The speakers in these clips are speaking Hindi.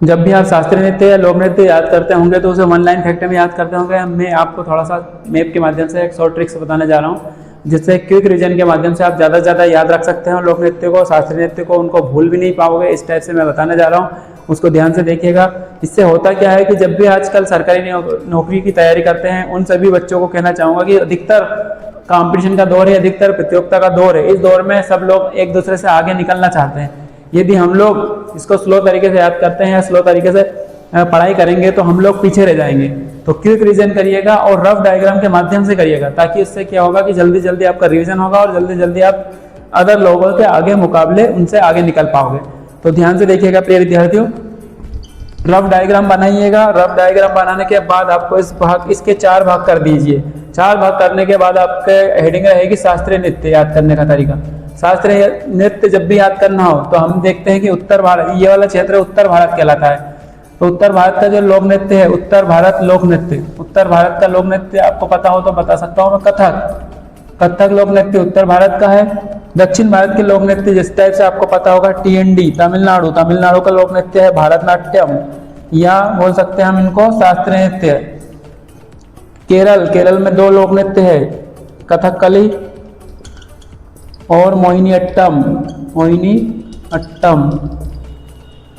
जब भी आप शास्त्रीय नृत्य या लोक नृत्य याद करते होंगे तो उसे वन लाइन फैक्टर में याद करते होंगे। मैं आपको थोड़ा सा मैप के माध्यम से एक शॉर्ट ट्रिक्स बताने जा रहा हूँ, जिससे क्विक रिवीजन के माध्यम से आप ज़्यादा से ज़्यादा याद रख सकते हैं लोक नृत्य को, शास्त्रीय नृत्य को, उनको भूल भी नहीं पाओगे। इस टाइप से मैं बताने जा रहा हूँ, उसको ध्यान से देखिएगा। इससे होता क्या है कि जब भी आजकल सरकारी नौकरी की तैयारी करते हैं उन सभी बच्चों को कहना चाहूँगा कि अधिकतर कंपटीशन का दौर है, अधिकतर प्रतियोगिता का दौर है। इस दौर में सब लोग एक दूसरे से आगे निकलना चाहते हैं। यदि हम लोग इसको स्लो तरीके से याद करते हैं या स्लो तरीके से पढ़ाई करेंगे तो हम लोग पीछे रह जाएंगे। तो क्विक रिवीजन करिएगा और रफ डायग्राम के माध्यम से करिएगा, ताकि इससे क्या होगा कि जल्दी जल्दी आपका रिवीजन होगा और जल्दी जल्दी आप अदर लोगों के आगे मुकाबले उनसे आगे निकल पाओगे। तो ध्यान से देखिएगा प्रिय विद्यार्थियों, रफ डायग्राम बनाइएगा। रफ डायग्राम बनाने के बाद आपको इसके 4 भाग कर दीजिए। 4 भाग करने के बाद आपके हेडिंग रहेगी शास्त्रीय नृत्य याद करने का तरीका। शास्त्रीय नृत्य जब भी याद करना हो तो हम देखते हैं कि उत्तर भारत, ये वाला क्षेत्र उत्तर भारत कहलाता है। तो उत्तर भारत का जो लोक नृत्य है, उत्तर भारत लोक नृत्य, उत्तर भारत का लोक नृत्य आपको पता हो तो बता सकता हूँ मैं, कथक। कथक लोक नृत्य उत्तर भारत का है। दक्षिण भारत के लोक नृत्य जिस टाइप से आपको पता होगा, TND तमिलनाडु, तमिलनाडु का लोक नृत्य है भारतनाट्यम, या बोल सकते हैं हम इनको शास्त्रीय नृत्य। केरल, केरल में 2 लोक नृत्य है, कथकली और मोहिनी अट्टम, मोहिनी अट्टम।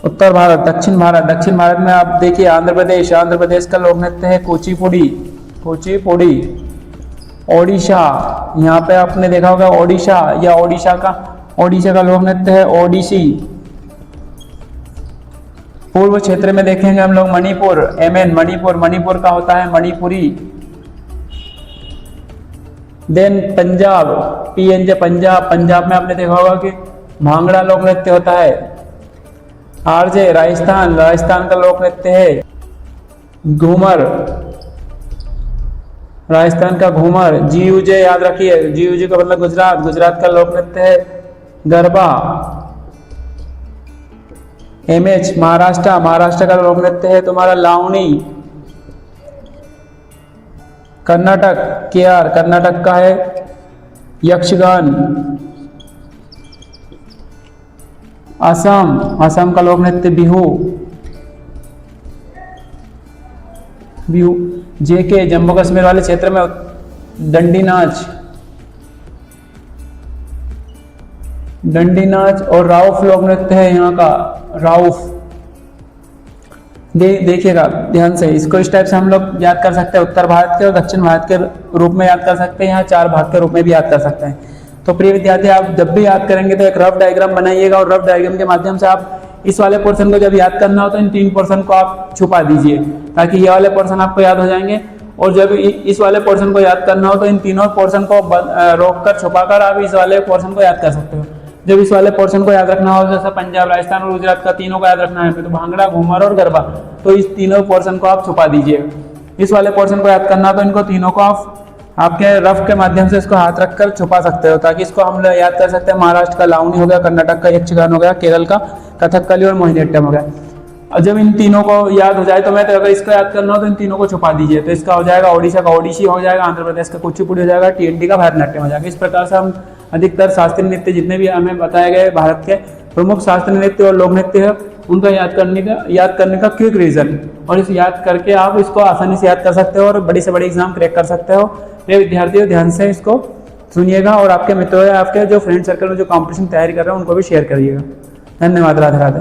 उत्तर भारत, दक्षिण भारत, दक्षिण भारत में आप देखिए आंध्र प्रदेश, आंध्र प्रदेश का लोक नृत्य है कुचिपुड़ी, कुचिपुड़ी। ओडिशा, यहाँ पे आपने देखा होगा ओडिशा या ओडिशा का लोक नृत्य है ओडिसी। पूर्व क्षेत्र में देखेंगे हम लोग मणिपुर, MN मणिपुर, मणिपुर का होता है मणिपुरी। देन पंजाब, PNJ पंजाब, पंजाब में आपने देखा होगा कि भांगड़ा लोक नृत्य होता है। RJ राजस्थान, राजस्थान का लोक नृत्य है घूमर, राजस्थान का घूमर। GUJ याद रखिए, GUJ का मतलब गुजरात, गुजरात का लोक नृत्य है गरबा। MH महाराष्ट्र, महाराष्ट्र का लोक नृत्य है तुम्हारा लावनी। कर्नाटक KR, कर्नाटक का है यक्षगान। असम, असम का लोक नृत्य बिहू, बिहू। JK जम्मू कश्मीर वाले क्षेत्र में डंडी नाच, डंडी नाच। और राउफ लोक नृत्य है यहाँ का, राउफ। देखिएगा ध्यान से, इसको इस टाइप से हम लोग याद कर सकते हैं, उत्तर भारत के और दक्षिण भारत के रूप में याद कर सकते हैं, यहाँ 4 भाग के रूप में भी याद कर सकते हैं। तो प्रिय विद्यार्थी, आप जब भी याद करेंगे तो एक रफ डायग्राम बनाइएगा और रफ डायग्राम के माध्यम से आप इस वाले पोर्शन को जब याद करना हो तो इन 3 पोर्शन को आप छुपा दीजिए, ताकि ये वाले पोर्शन आपको याद हो जाएंगे। और जब इस वाले पोर्शन को याद करना हो तो इन तीनों पोर्शन को रोककर छुपाकर आप इस वाले पोर्शन को याद कर सकते हो। जब इस वाले पोर्शन को याद रखना हो, जैसे पंजाब, राजस्थान और गुजरात का तीनों को याद रखना है, तो भांगड़ा, घूमर और गरबा, तो इस तीनों पोर्शन को आप छुपा दीजिए। इस वाले पोर्शन को याद करना तो इनको तीनों को आप आपके रफ के माध्यम से इसको हाथ रखकर छुपा सकते हो, ताकि इसको हम लोग याद कर सकते हैं। महाराष्ट्र का लावनी हो गया, कर्नाटक का यक्षगान हो गया, केरल का कथकली और मोहिनीअट्टम हो गया। और जब इन तीनों को याद हो जाए तो मैं तो अगर इसको याद करना हो तो इन तीनों को छुपा दीजिए। तो इसका हो जाएगा ओडिशा का ओडिसी हो जाएगा, आंध्र प्रदेश का कुचिपुड़ी हो जाएगा, TND का भारतनाट्यम हो जाएगा। इस प्रकार से हम अधिकतर शास्त्रीय नृत्य जितने भी हमें बताए गए भारत के प्रमुख शास्त्रीय नृत्य और लोक नृत्य है, उनका याद करने का क्विक रीजन, और इस याद करके आप इसको आसानी से याद कर सकते हो और बड़ी से बड़ी एग्जाम क्रैक कर सकते हो। ये विद्यार्थियों ध्यान से इसको सुनिएगा और आपके मित्रों या आपके जो फ्रेंड सर्कल में जो कॉम्पिटिशन तैयारी कर रहे हैं उनको भी शेयर करिएगा। धन्यवाद। राधे राधे।